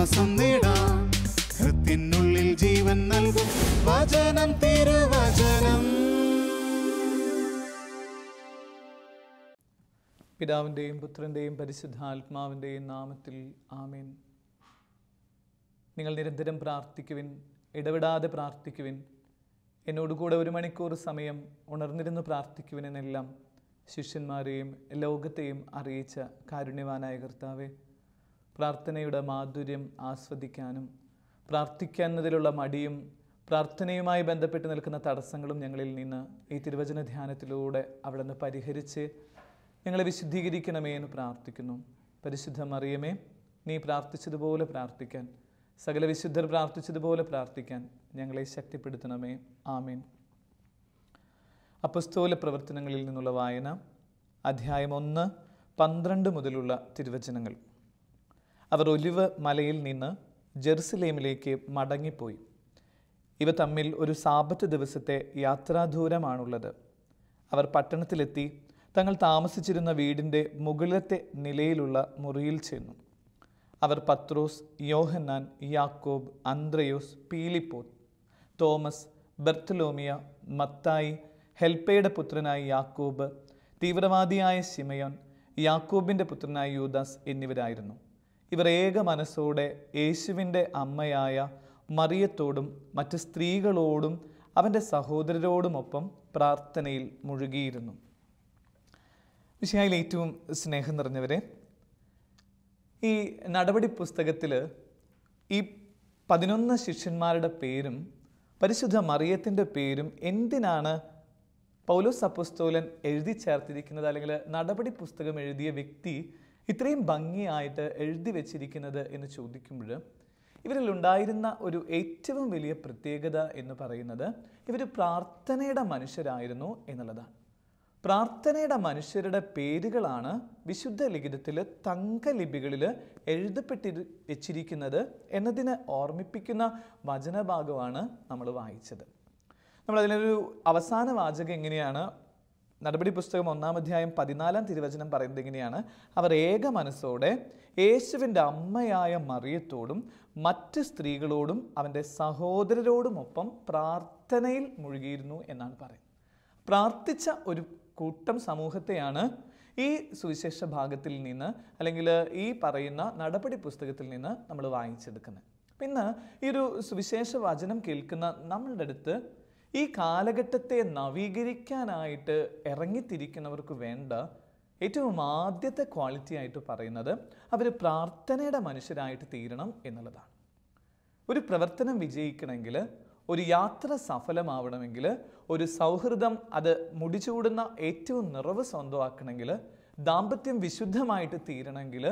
ആശ്വാസം നേടാം. ഹൃത്തിനുള്ളിൽ ജീവൻ നൽകും വചനം, തിരുവചനം. പിതാവിൻ്റെയും പുത്രൻ്റെയും പരിശുദ്ധാത്മാവിൻ്റെയും നാമത്തിൽ ആമേൻ. നിങ്ങൾ നിരന്തരം പ്രാർത്ഥിക്കുവിൻ, ഇടവിടാതെ പ്രാർത്ഥിക്കുവിൻ. എന്നോടുകൂടെ 1 മണിക്കൂർ സമയം ഉണർന്നിരുന്ന് പ്രാർത്ഥിക്കുവിനെന്നെല്ലാം ശിഷ്യന്മാരെയും ലോകത്തെയും അറിയിച്ച കാരുണ്യവാനായ കർത്താവേ, പ്രാർത്ഥനയുടെ മാധുര്യം ആസ്വദിക്കാനും പ്രാർത്ഥിക്കുന്നതിലുള്ള മടിയും പ്രാർത്ഥനയുമായി ബന്ധപ്പെട്ട് നിൽക്കുന്ന തടസ്സങ്ങളും ഞങ്ങളിൽ നിന്ന് ഈ തിരുവചന ധ്യാനത്തിലൂടെ അവിടെ നിന്ന് പരിഹരിച്ച് ഞങ്ങളെ വിശുദ്ധീകരിക്കണമേ എന്ന് പ്രാർത്ഥിക്കുന്നു. പരിശുദ്ധ മറിയമേ, നീ പ്രാർത്ഥിച്ചതുപോലെ പ്രാർത്ഥിക്കാൻ, സകല വിശുദ്ധർ പ്രാർത്ഥിച്ചതുപോലെ പ്രാർത്ഥിക്കാൻ ഞങ്ങളെ ശക്തിപ്പെടുത്തണമേ. ആമേൻ. അപ്പസ്തോല പ്രവർത്തനങ്ങളിൽ നിന്നുള്ള വായന, അധ്യായം 1, 12 മുതലുള്ള തിരുവചനങ്ങൾ. അവർ ഒലിവ് മലയിൽ നിന്ന് ജെറുസലേമിലേക്ക് മടങ്ങിപ്പോയി. ഇവ തമ്മിൽ ഒരു സാബത്ത് ദിവസത്തെ യാത്രാദൂരമാണുള്ളത്. അവർ പട്ടണത്തിലെത്തി തങ്ങൾ താമസിച്ചിരുന്ന വീടിൻ്റെ മുകളിലത്തെ നിലയിലുള്ള മുറിയിൽ ചെന്നു. അവർ പത്രോസ്, യോഹന്നാൻ, യാക്കോബ്, അന്ത്രയോസ്, പീലിപ്പോത്ത്, തോമസ്, ബർത്തലോമിയ, മത്തായി, ഹെൽപ്പയുടെ പുത്രനായ യാക്കോബ്, തീവ്രവാദിയായ ശിമയോൻ, യാക്കോബിൻ്റെ പുത്രനായ യൂദാസ് എന്നിവരായിരുന്നു. ഇവർ ഏക മനസ്സോടെ യേശുവിൻ്റെ അമ്മയായ മറിയത്തോടും മറ്റ് സ്ത്രീകളോടും അവൻ്റെ സഹോദരരോടുമൊപ്പം പ്രാർത്ഥനയിൽ മുഴുകിയിരുന്നു. വിഷയത്തിൽ ഏറ്റവും സ്നേഹം നിറഞ്ഞവരെ, ഈ നടപടി പുസ്തകത്തിൽ ഈ 11 ശിഷ്യന്മാരുടെ പേരും പരിശുദ്ധ മറിയത്തിൻ്റെ പേരും എന്തിനാണ് പൗലോസ് അപ്പോസ്തലൻ എഴുതി ചേർത്തിരിക്കുന്നത്, അല്ലെങ്കിൽ നടപടി പുസ്തകം എഴുതിയ വ്യക്തി ഇത്രയും ഭംഗിയായിട്ട് എഴുതി വെച്ചിരിക്കുന്നത് എന്ന് ചോദിക്കുമ്പോൾ, ഇവരിൽ ഉണ്ടായിരുന്ന ഒരു ഏറ്റവും വലിയ പ്രത്യേകത എന്ന് പറയുന്നത് ഇവർ പ്രാർത്ഥനയുടെ മനുഷ്യരായിരുന്നു എന്നുള്ളതാണ്. പ്രാർത്ഥനയുടെ മനുഷ്യരുടെ പേരുകളാണ് വിശുദ്ധ ലിഖിതത്തിൽ തങ്കലിപികളിൽ എഴുതപ്പെട്ടി വെച്ചിരിക്കുന്നത് എന്നതിനെ ഓർമ്മിപ്പിക്കുന്ന വചനഭാഗമാണ് നമ്മൾ വായിച്ചത്. നമ്മളതിനൊരു അവസാന വാചകം എങ്ങനെയാണ്? നടപടി പുസ്തകം 1-ാം അധ്യായം 14-ാം തിരുവചനം പറയുന്നത് എങ്ങനെയാണ്? അവർ ഏക മനസ്സോടെ യേശുവിൻ്റെ അമ്മയായ മറിയത്തോടും മറ്റ് സ്ത്രീകളോടും അവൻ്റെ സഹോദരരോടുമൊപ്പം പ്രാർത്ഥനയിൽ മുഴുകിയിരുന്നു എന്നാണ് പറയുന്നത്. പ്രാർത്ഥിച്ച ഒരു കൂട്ടം സമൂഹത്തെയാണ് ഈ സുവിശേഷ ഭാഗത്തിൽ നിന്ന്, അല്ലെങ്കിൽ ഈ പറയുന്ന നടപടി പുസ്തകത്തിൽ നിന്ന് നമ്മൾ വായിച്ചെടുക്കുന്നത്. പിന്നെ ഈ ഒരു സുവിശേഷ വചനം കേൾക്കുന്ന നമ്മളുടെ അടുത്ത് ഈ കാലഘട്ടത്തെ നവീകരിക്കാനായിട്ട് ഇറങ്ങിത്തിരിക്കുന്നവർക്ക് വേണ്ട ഏറ്റവും ആദ്യത്തെ ക്വാളിറ്റി ആയിട്ട് പറയുന്നത് അവർ പ്രാർത്ഥനയുടെ മനുഷ്യരായിട്ട് തീരണം എന്നുള്ളതാണ്. ഒരു പ്രവർത്തനം വിജയിക്കണമെങ്കിൽ, ഒരു യാത്ര സഫലമാവണമെങ്കിൽ, ഒരു സൗഹൃദം അത് മുടിചൂടുന്ന ഏറ്റവും നിറവ് സ്വന്തമാക്കണമെങ്കിൽ, ദാമ്പത്യം വിശുദ്ധമായിട്ട് തീരണമെങ്കിൽ,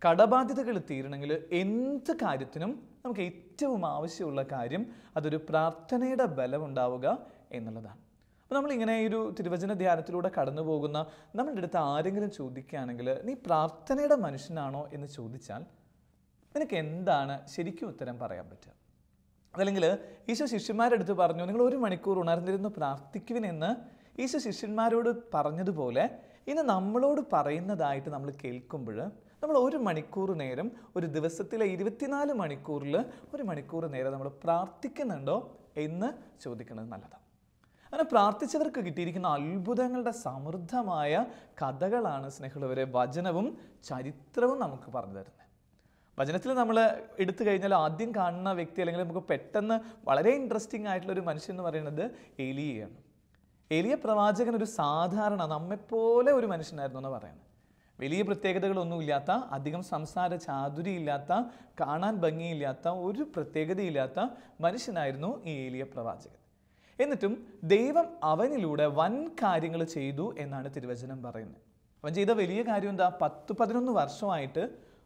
കടബാധ്യതകൾ തീരണമെങ്കിൽ, എന്ത് കാര്യത്തിനും നമുക്ക് ഏറ്റവും ആവശ്യമുള്ള കാര്യം അതൊരു പ്രാർത്ഥനയുടെ ബലമുണ്ടാവുക എന്നുള്ളതാണ്. അപ്പോൾ നമ്മളിങ്ങനെ ഒരു തിരുവചന ധ്യാനത്തിലൂടെ കടന്നു പോകുന്ന നമ്മളുടെ അടുത്ത് ആരെങ്കിലും ചോദിക്കുകയാണെങ്കിൽ നീ പ്രാർത്ഥനയുടെ മനുഷ്യനാണോ എന്ന് ചോദിച്ചാൽ നിനക്ക് എന്താണ് ശരിക്കും ഉത്തരം പറയാൻ പറ്റുക? അതല്ലെങ്കിൽ ഈശോ ശിഷ്യന്മാരുടെ അടുത്ത് പറഞ്ഞു, നിങ്ങൾ 1 മണിക്കൂർ ഉണർന്നിരുന്ന് പ്രാർത്ഥിക്കുവിനെന്ന് ഈശോ ശിഷ്യന്മാരോട് പറഞ്ഞതുപോലെ ഇന്ന് നമ്മളോട് പറയുന്നതായിട്ട് നമ്മൾ കേൾക്കുമ്പോൾ നമ്മൾ 1 മണിക്കൂർ നേരം, ഒരു ദിവസത്തിലെ 24 മണിക്കൂറിൽ 1 മണിക്കൂർ നേരം നമ്മൾ പ്രാർത്ഥിക്കുന്നുണ്ടോ എന്ന് ചോദിക്കുന്നത് നല്ലതാണ്. അങ്ങനെ പ്രാർത്ഥിച്ചവർക്ക് കിട്ടിയിരിക്കുന്ന അത്ഭുതങ്ങളുടെ സമൃദ്ധമായ കഥകളാണ് സ്നേഹമുള്ളവരെ വചനവും ചരിത്രവും നമുക്ക് പറഞ്ഞു തരുന്നത്. വചനത്തിൽ നമ്മൾ എടുത്തു കഴിഞ്ഞാൽ ആദ്യം കാണുന്ന വ്യക്തി, അല്ലെങ്കിൽ നമുക്ക് പെട്ടെന്ന് വളരെ ഇൻട്രസ്റ്റിംഗ് ആയിട്ടുള്ളൊരു മനുഷ്യൻ എന്ന് പറയുന്നത് ഏലിയയാണ്. ഏലിയ പ്രവാചകൻ ഒരു സാധാരണ നമ്മെപ്പോലെ ഒരു മനുഷ്യനായിരുന്നു എന്ന് പറയുന്നത്. വലിയ പ്രത്യേകതകളൊന്നുമില്ലാത്ത, അധികം സംസാര ചാതുരിയില്ലാത്ത, കാണാൻ ഭംഗിയില്ലാത്ത, ഒരു പ്രത്യേകതയില്ലാത്ത മനുഷ്യനായിരുന്നു ഈ ഏലിയ പ്രവാചകൻ. എന്നിട്ടും ദൈവം അവനിലൂടെ വൻ കാര്യങ്ങൾ ചെയ്തു എന്നാണ് തിരുവചനം പറയുന്നത്. അവൻ ചെയ്ത വലിയ കാര്യം എന്താ? 10-11 വർഷമായിട്ട്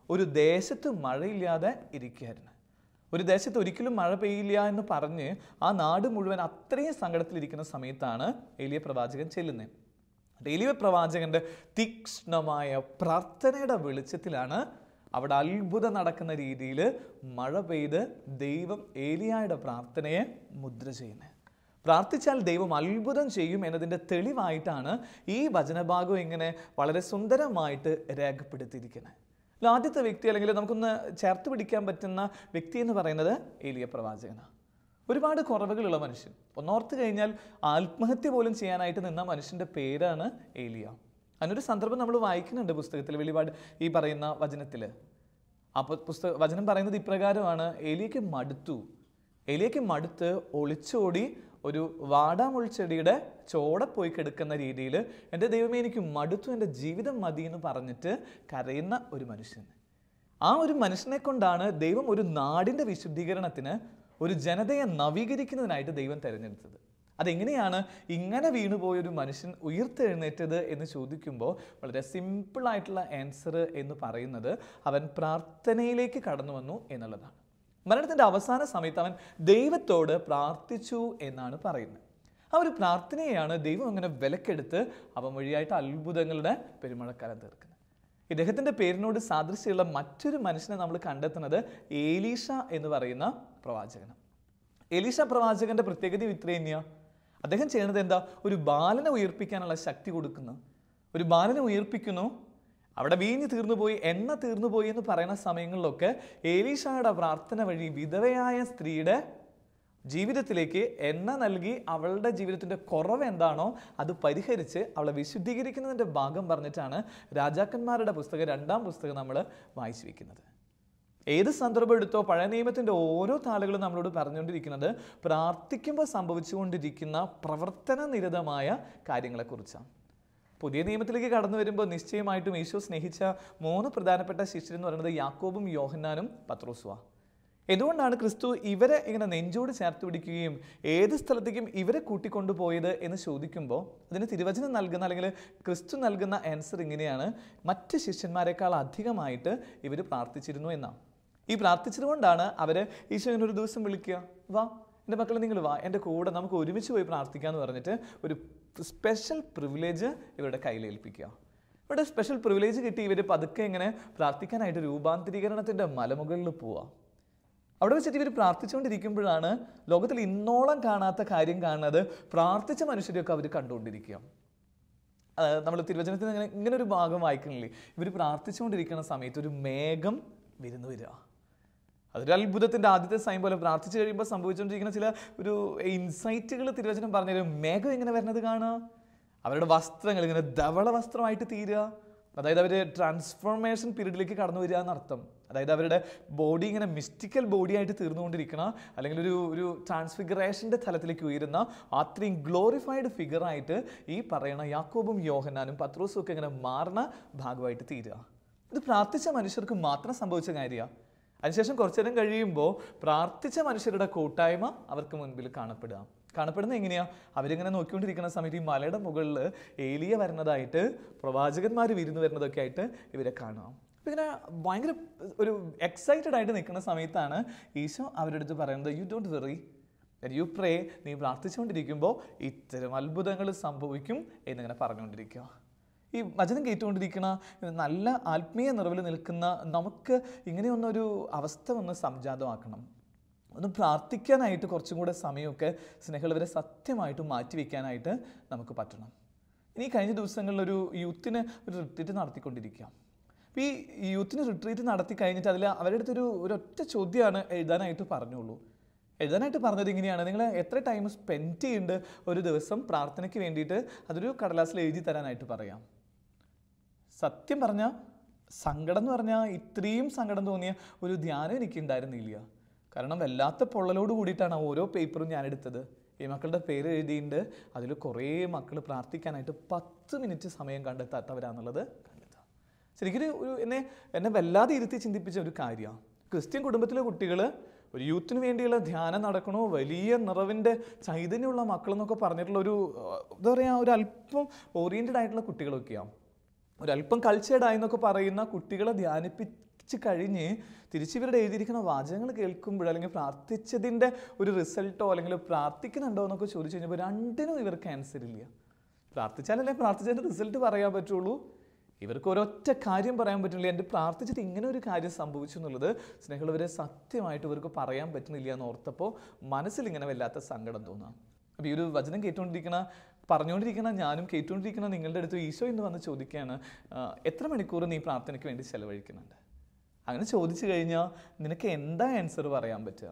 ഒരു ദേശത്ത് മഴയില്ലാതെ ഇരിക്കുകയായിരുന്നു. ഒരു ദേശത്ത് ഒരിക്കലും മഴ പെയ്യില്ല എന്ന് പറഞ്ഞ് ആ നാട് മുഴുവൻ അത്രയും സങ്കടത്തിലിരിക്കുന്ന സമയത്താണ് ഏലിയ പ്രവാചകൻ ചെല്ലുന്നത്. ഏലിയ പ്രവാചകന്റെ തീക്ഷ്ണമായ പ്രാർത്ഥനയുടെ വെളിച്ചത്തിലാണ് അവിടെ അത്ഭുതം നടക്കുന്ന രീതിയിൽ മഴ പെയ്ത് ദൈവം ഏലിയായുടെ പ്രാർത്ഥനയെ മുദ്ര ചെയ്യുന്നത്. പ്രാർത്ഥിച്ചാൽ ദൈവം അത്ഭുതം ചെയ്യും എന്നതിൻ്റെ തെളിവായിട്ടാണ് ഈ വചനഭാഗം ഇങ്ങനെ വളരെ സുന്ദരമായിട്ട് രേഖപ്പെടുത്തിയിരിക്കുന്നത്. ആദ്യത്തെ വ്യക്തി അല്ലെങ്കിൽ നമുക്കൊന്ന് ചേർത്ത് പിടിക്കാൻ പറ്റുന്ന വ്യക്തി എന്ന് പറയുന്നത് ഏലിയ പ്രവാചകനാണ്. ഒരുപാട് കുറവുകളുള്ള മനുഷ്യൻ. ഒന്നോർത്ത് കഴിഞ്ഞാൽ ആത്മഹത്യ പോലും ചെയ്യാനായിട്ട് നിന്ന മനുഷ്യൻ്റെ പേരാണ് ഏലിയ. അതിനൊരു സന്ദർഭം നമ്മൾ വായിക്കുന്നുണ്ട് പുസ്തകത്തിൽ, വെളിപാട് ഈ പറയുന്ന വചനത്തിൽ. അപ്പോൾ വചനം പറയുന്നത് ഇപ്രകാരമാണ്: ഏലിയയ്ക്ക് മടുത്ത് ഒളിച്ചോടി ഒരു വാടാമുൾച്ചെടിയുടെ ചോടെ പോയി കിടക്കുന്ന രീതിയിൽ, എൻ്റെ ദൈവമേ എനിക്ക് മടുത്തു, എൻ്റെ ജീവിതം മതി എന്ന് പറഞ്ഞിട്ട് കരയുന്ന ഒരു മനുഷ്യൻ. ആ ഒരു മനുഷ്യനെ കൊണ്ടാണ് ദൈവം ഒരു നാടിൻ്റെ വിശുദ്ധീകരണത്തിന്, ഒരു ജനതയെ നവീകരിക്കുന്നതിനായിട്ട് ദൈവം തിരഞ്ഞെടുത്തത്. അതെങ്ങനെയാണ് ഇങ്ങനെ വീണുപോയൊരു മനുഷ്യൻ ഉയർത്തെഴുന്നേറ്റത് എന്ന് ചോദിക്കുമ്പോൾ വളരെ സിമ്പിളായിട്ടുള്ള ആൻസർ എന്ന് പറയുന്നത് അവൻ പ്രാർത്ഥനയിലേക്ക് കടന്നു വന്നു എന്നുള്ളതാണ്. മരണത്തിൻ്റെ അവസാന സമയത്ത് അവൻ ദൈവത്തോട് പ്രാർത്ഥിച്ചു എന്നാണ് പറയുന്നത്. ആ ഒരു പ്രാർത്ഥനയെയാണ് ദൈവം അങ്ങനെ വിലക്കെടുത്ത് അവൻ വഴിയായിട്ട് അത്ഭുതങ്ങളുടെ പെരുമഴക്കാലം തീർക്കുന്നത്. ഇദ്ദേഹത്തിൻ്റെ പേരിനോട് സാദൃശ്യമുള്ള മറ്റൊരു മനുഷ്യനെ നമ്മൾ കണ്ടെത്തുന്നത് ഏലീഷ എന്ന് പറയുന്ന പ്രവാചകനാണ്. ഏലീഷ പ്രവാചകന്റെ പ്രത്യേകത ഇത്ര തന്നെയാണ്. അദ്ദേഹം ചെയ്യുന്നത് എന്താ? ഒരു ബാലനെ ഉയർപ്പിക്കാനുള്ള ശക്തി കൊടുക്കുന്നു. ഒരു ബാലനെ ഉയർപ്പിക്കുന്നു. അവിടെ വീഞ്ഞ് തീർന്നുപോയി, എണ്ണ തീർന്നുപോയി എന്ന് പറയുന്ന സമയങ്ങളിലൊക്കെ ഏലീഷയുടെ പ്രാർത്ഥന വഴി വിധവയായ സ്ത്രീയുടെ ജീവിതത്തിലേക്ക് എണ്ണ നൽകി അവളുടെ ജീവിതത്തിൻ്റെ കുറവ് എന്താണോ അത് പരിഹരിച്ച് അവളെ വിശുദ്ധീകരിക്കുന്നതിൻ്റെ ഭാഗം പറഞ്ഞിട്ടാണ് രാജാക്കന്മാരുടെ പുസ്തകം 2-ാം പുസ്തകം നമ്മൾ വായിച്ചു വയ്ക്കുന്നത്. ഏത് സന്ദർഭം എടുത്തോ പഴയ നിയമത്തിൻ്റെ ഓരോ താളുകളും നമ്മളോട് പറഞ്ഞുകൊണ്ടിരിക്കുന്നത് പ്രാർത്ഥിക്കുമ്പോൾ സംഭവിച്ചുകൊണ്ടിരിക്കുന്ന പ്രവർത്തന നിരതമായ കാര്യങ്ങളെക്കുറിച്ചാണ്. പുതിയ നിയമത്തിലേക്ക് കടന്നു വരുമ്പോൾ നിശ്ചയമായിട്ടും ഈശോ സ്നേഹിച്ച 3 പ്രധാനപ്പെട്ട ശിഷ്യരെന്ന് പറയുന്നത് യാക്കോബും യോഹന്നാനും പത്രോസുവാ. എന്തുകൊണ്ടാണ് ക്രിസ്തു ഇവരെ ഇങ്ങനെ നെഞ്ചോട് ചേർത്ത് പിടിക്കുകയും ഏത് സ്ഥലത്തേക്കും ഇവരെ കൂട്ടിക്കൊണ്ടുപോയത് എന്ന് ചോദിക്കുമ്പോൾ അതിന് തിരുവചനം നൽകുന്ന അല്ലെങ്കിൽ ക്രിസ്തു നൽകുന്ന ആൻസർ ഇങ്ങനെയാണ്: മറ്റ് ശിഷ്യന്മാരെക്കാൾ അധികമായിട്ട് ഇവർ പ്രാർത്ഥിച്ചിരുന്നു എന്നാണ്. ഈ പ്രാർത്ഥിച്ചതുകൊണ്ടാണ് അവർ ഈശോ ഇങ്ങനെ ഒരു ദിവസം വിളിക്കുക, വാ എൻ്റെ മക്കളെ നിങ്ങൾ വാ, എൻ്റെ കൂടെ നമുക്ക് ഒരുമിച്ച് പോയി പ്രാർത്ഥിക്കാമെന്ന് പറഞ്ഞിട്ട് ഒരു സ്പെഷ്യൽ പ്രിവിലേജ് ഇവരുടെ കയ്യിലേൽപ്പിക്കുക. ഇവിടെ സ്പെഷ്യൽ പ്രിവിലേജ് കിട്ടി ഇവർ പതുക്കെ ഇങ്ങനെ പ്രാർത്ഥിക്കാനായിട്ട് രൂപാന്തരീകരണത്തിൻ്റെ മലമുകളിൽ പോവുക. അവിടെ വെച്ചിട്ട് ഇവർ പ്രാർത്ഥിച്ചുകൊണ്ടിരിക്കുമ്പോഴാണ് ലോകത്തിൽ ഇന്നോളം കാണാത്ത കാര്യം കാണുന്നത്. പ്രാർത്ഥിച്ച മനുഷ്യരെയൊക്കെ അവർ കണ്ടുകൊണ്ടിരിക്കുക. നമ്മൾ തിരുവചനത്തിൽ ഇങ്ങനെ ഒരു ഭാഗം വായിക്കണില്ലേ? ഇവർ പ്രാർത്ഥിച്ചുകൊണ്ടിരിക്കുന്ന സമയത്ത് ഒരു മേഘം വിരുന്നു വരിക. അതൊരു അത്ഭുതത്തിൻ്റെ ആദ്യത്തെ സൈൻ പോലെ. പ്രാർത്ഥിച്ചു കഴിയുമ്പോൾ സംഭവിച്ചുകൊണ്ടിരിക്കുന്ന ചില ഒരു ഇൻസൈറ്റുകൾ തിരുവചനം പറഞ്ഞുതരും. മേഘം ഇങ്ങനെ വരുന്നത് കാണുക, അവരുടെ വസ്ത്രങ്ങൾ ഇങ്ങനെ ധവള വസ്ത്രമായിട്ട് തീരുക, അതായത് അവർ ട്രാൻസ്ഫോർമേഷൻ പീരീഡിലേക്ക് കടന്നു വരിക എന്നർത്ഥം. അതായത് അവരുടെ ബോഡി ഇങ്ങനെ മിസ്റ്റിക്കൽ ബോഡി ആയിട്ട് തീർന്നുകൊണ്ടിരിക്കണം, അല്ലെങ്കിൽ ഒരു ട്രാൻസ്ഫിഗറേഷൻ്റെ തലത്തിലേക്ക് ഉയരുന്ന അത്രയും ഗ്ലോറിഫൈഡ് ഫിഗറായിട്ട് ഈ പറയുന്ന യാക്കോബും യോഹന്നാനും പത്രോസും ഒക്കെ ഇങ്ങനെ മാറുന്ന ഭാഗമായിട്ട് തീരുക. ഇത് പ്രാർത്ഥിച്ച മനുഷ്യർക്ക് മാത്രം സംഭവിച്ച കാര്യമാണ്. അതിനുശേഷം കുറച്ചു നേരം കഴിയുമ്പോൾ പ്രാർത്ഥിച്ച മനുഷ്യരുടെ കൂട്ടായ്മ അവർക്ക് മുൻപിൽ കാണപ്പെടുന്നത് എങ്ങനെയാണ്? അവരിങ്ങനെ നോക്കിക്കൊണ്ടിരിക്കുന്ന സമയത്ത് ഈ മലയുടെ മുകളിൽ ഏലിയ വരുന്നതായിട്ട്, പ്രവാചകന്മാർ വിരുന്ന് വരുന്നതൊക്കെ ആയിട്ട് ഇവരെ കാണാം. അപ്പം ഇങ്ങനെ ഭയങ്കര ഒരു എക്സൈറ്റഡ് ആയിട്ട് നിൽക്കുന്ന സമയത്താണ് ഈശോ അവരുടെ അടുത്ത് പറയുന്നത്, you don't worry, you pray, നീ പ്രാർത്ഥിച്ചുകൊണ്ടിരിക്കുമ്പോൾ ഇത്തരം അത്ഭുതങ്ങൾ സംഭവിക്കും എന്നിങ്ങനെ പറഞ്ഞുകൊണ്ടിരിക്കുക. ഈ വചനം കേട്ടുകൊണ്ടിരിക്കുന്ന നല്ല ആത്മീയ നിറവിൽ നിൽക്കുന്ന നമുക്ക് ഇങ്ങനെയൊന്നൊരു അവസ്ഥ ഒന്ന് സംജാതമാക്കണം. ഒന്ന് പ്രാർത്ഥിക്കാനായിട്ട് കുറച്ചും കൂടെ സമയമൊക്കെ സ്നേഹമുള്ളവരെ സത്യമായിട്ട് മാറ്റിവെക്കാനായിട്ട് നമുക്ക് പറ്റണം. ഇനി കഴിഞ്ഞ ദിവസങ്ങളിൽ ഒരു യൂത്തിന് ഒരു റിട്രീറ്റ് നടത്തിക്കൊണ്ടിരിക്കുക. അപ്പോൾ ഈ യൂത്തിന് റിട്രീറ്റ് നടത്തി കഴിഞ്ഞിട്ട് അതിൽ അവരുടെ അടുത്തൊരു ഒരൊറ്റ ചോദ്യമാണ് എഴുതാനായിട്ട് പറഞ്ഞുള്ളൂ. എഴുതാനായിട്ട് പറഞ്ഞത് ഇങ്ങനെയാണ്: നിങ്ങൾ എത്ര ടൈം സ്പെൻഡ് ചെയ്യുന്നുണ്ട് ഒരു ദിവസം പ്രാർത്ഥനയ്ക്ക് വേണ്ടിയിട്ട്? അതൊരു കടലാസിൽ എഴുതി തരാനായിട്ട് പറയാം. സത്യം പറഞ്ഞാൽ സങ്കടം എന്ന് പറഞ്ഞാൽ ഇത്രയും സങ്കടം തോന്നിയ ഒരു ധ്യാനം എനിക്ക് ഉണ്ടായിരുന്നില്ല. കാരണം വല്ലാത്ത പൊള്ളലോട് കൂടിയിട്ടാണ് ഓരോ പേപ്പറും ഞാൻ എടുത്തത്. ഈ മക്കളുടെ പേര് എഴുതിയിട്ടുണ്ട്. അതിൽ കുറേ മക്കൾ പ്രാർത്ഥിക്കാനായിട്ട് 10 മിനിറ്റ് സമയം കണ്ടെത്താത്തവരാന്നുള്ളത് കണ്ടെത്താം. ശരിക്കും എന്നെ വല്ലാതെ ഇരുത്തി ചിന്തിപ്പിച്ച ഒരു കാര്യമാണ്. ക്രിസ്ത്യൻ കുടുംബത്തിലെ കുട്ടികൾ ഒരു യൂത്തിന് വേണ്ടിയുള്ള ധ്യാനം നടക്കണോ, വലിയ നിറവിൻ്റെ ചൈതന്യമുള്ള മക്കളെന്നൊക്കെ പറഞ്ഞിട്ടുള്ള എന്താ പറയുക, ഒരു അല്പം ഓറിയൻറ്റഡ് ആയിട്ടുള്ള കുട്ടികളൊക്കെയാണ്. ഒരല്പം കൾച്ചേർഡായി എന്നൊക്കെ പറയുന്ന കുട്ടികളെ ധ്യാനിപ്പിച്ച് കഴിഞ്ഞ് തിരിച്ച് ഇവരുടെ എഴുതിയിരിക്കുന്ന വാചകങ്ങൾ കേൾക്കുമ്പോൾ, അല്ലെങ്കിൽ പ്രാർത്ഥിച്ചതിൻ്റെ ഒരു റിസൾട്ടോ അല്ലെങ്കിൽ പ്രാർത്ഥിക്കുന്നുണ്ടോ എന്നൊക്കെ ചോദിച്ചു കഴിഞ്ഞപ്പോൾ രണ്ടിനും ഇവർക്ക് ആൻസർ ഇല്ല. പ്രാർത്ഥിച്ചാലല്ലേ പ്രാർത്ഥിച്ചതിൻ്റെ റിസൾട്ട് പറയാൻ പറ്റുള്ളൂ. ഇവർക്ക് ഒരൊറ്റ കാര്യം പറയാൻ പറ്റുന്നില്ല, എൻ്റെ പ്രാർത്ഥിച്ചിട്ട് ഇങ്ങനെ ഒരു കാര്യം സംഭവിച്ചു എന്നുള്ളത് സ്നേഹമുള്ളവരെ സത്യമായിട്ട് ഇവർക്ക് പറയാൻ പറ്റുന്നില്ല എന്ന് ഓർത്തപ്പോൾ മനസ്സിൽ ഇങ്ങനെ വല്ലാത്ത സങ്കടം തോന്നാം. അപ്പോൾ ഈ ഒരു വചനം പറഞ്ഞുകൊണ്ടിരിക്കുന്ന ഞാനും കേട്ടുകൊണ്ടിരിക്കുന്ന നിങ്ങളുടെ അടുത്ത് ഈശോ എന്ന് വന്ന് ചോദിക്കുകയാണ്, എത്ര മണിക്കൂർ നീ പ്രാർത്ഥനയ്ക്ക് വേണ്ടി ചെലവഴിക്കുന്നുണ്ട്? അങ്ങനെ ചോദിച്ചു കഴിഞ്ഞാൽ നിനക്ക് എന്താ ആൻസർ പറയാൻ പറ്റുക?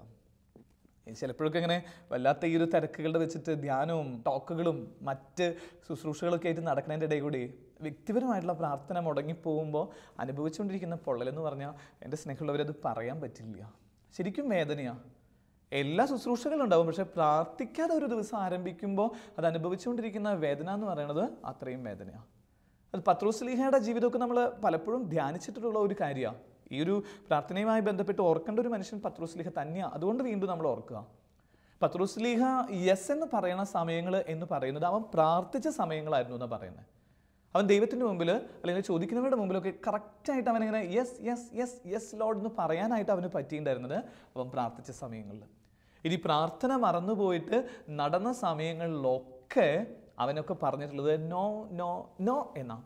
ചിലപ്പോഴൊക്കെ ഇങ്ങനെ വല്ലാത്ത ഈ ഒരു തിരക്കുകളുടെ വെച്ചിട്ട് ധ്യാനവും ടോക്കുകളും മറ്റ് ശുശ്രൂഷകളൊക്കെ ആയിട്ട് നടക്കുന്നതിൻ്റെ ഇടയിൽ കൂടി വ്യക്തിപരമായിട്ടുള്ള പ്രാർത്ഥന മുടങ്ങിപ്പോകുമ്പോൾ അനുഭവിച്ചുകൊണ്ടിരിക്കുന്ന പൊള്ളലെന്ന് പറഞ്ഞാൽ എൻ്റെ സ്നേഹമുള്ളവരത് പറയാൻ പറ്റില്ല. ശരിക്കും വേദനയാണ്. എല്ലാ ശുശ്രൂഷകളും ഉണ്ടാവും, പക്ഷെ പ്രാർത്ഥിക്കാതെ ഒരു ദിവസം ആരംഭിക്കുമ്പോൾ അത് അനുഭവിച്ചുകൊണ്ടിരിക്കുന്ന വേദന എന്ന് പറയുന്നത് അത്രയും വേദനയാണ്. അത് പത്രോസ്ലീഹയുടെ ജീവിതമൊക്കെ നമ്മൾ പലപ്പോഴും ധ്യാനിച്ചിട്ടുള്ള ഒരു കാര്യമാണ്. ഈ ഒരു പ്രാർത്ഥനയുമായി ബന്ധപ്പെട്ട് ഓർക്കേണ്ട ഒരു മനുഷ്യൻ പത്രോസ്ലീഹ തന്നെയാണ്. അതുകൊണ്ട് വീണ്ടും നമ്മൾ ഓർക്കുക, പത്രോസ്ലീഹ യെസ് എന്ന് പറയുന്ന സമയങ്ങൾ എന്ന് പറയുന്നത് അവൻ പ്രാർത്ഥിച്ച സമയങ്ങളായിരുന്നു എന്നാണ് പറയുന്നത്. അവൻ ദൈവത്തിൻ്റെ മുമ്പിൽ അല്ലെങ്കിൽ ചോദിക്കുന്നവരുടെ മുമ്പിലൊക്കെ കറക്റ്റായിട്ട് അവനിങ്ങനെ yes yes yes yes load എന്ന് പറയാനായിട്ട് അവന് പറ്റിയിട്ടുണ്ടായിരുന്നത് അവൻ പ്രാർത്ഥിച്ച സമയങ്ങളിൽ. ഇനി പ്രാർത്ഥന മറന്നുപോയിട്ട് നടന്ന സമയങ്ങളിലൊക്കെ അവനൊക്കെ പറഞ്ഞിട്ടുള്ളത് നോ നോ നോ എന്നാ.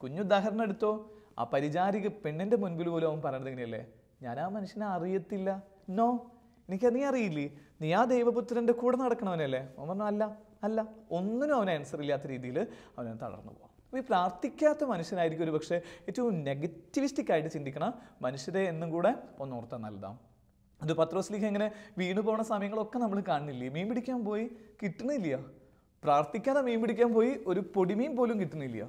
കുഞ്ഞുദാഹരണം എടുത്തോ, ആ പരിചാരിക പെണ്ണിൻ്റെ മുൻപിൽ പോലും അവൻ പറയണത് എങ്ങനെയല്ലേ, ഞാൻ ആ മനുഷ്യനെ അറിയത്തില്ല, നോ, നീ അറിയില്ലേ, നീ ആ ദൈവപുത്രൻ്റെ കൂടെ നടക്കണവനല്ലേ? അവൻ പറഞ്ഞു അല്ല അല്ല, ഒന്നിനും അവന് ആൻസർ ഇല്ലാത്ത രീതിയിൽ അവനെ തളർന്നു പോകാം. അപ്പോൾ ഈ പ്രാർത്ഥിക്കാത്ത മനുഷ്യനായിരിക്കും ഒരു പക്ഷേ ഏറ്റവും നെഗറ്റിവിസ്റ്റിക് ആയിട്ട് ചിന്തിക്കണം മനുഷ്യരെ എന്നും കൂടെ ഒന്നോർത്താൽ നല്ലതാണ്. അത് പത്രോസ്ലീഹ ഇങ്ങനെ വീണു പോകുന്ന സമയങ്ങളൊക്കെ നമ്മൾ കാണുന്നില്ലേ? മീൻ പിടിക്കാൻ പോയി കിട്ടണില്ല, പ്രാർത്ഥിക്കാതെ മീൻ പിടിക്കാൻ പോയി ഒരു പൊടിമീൻ പോലും കിട്ടുന്നില്ല.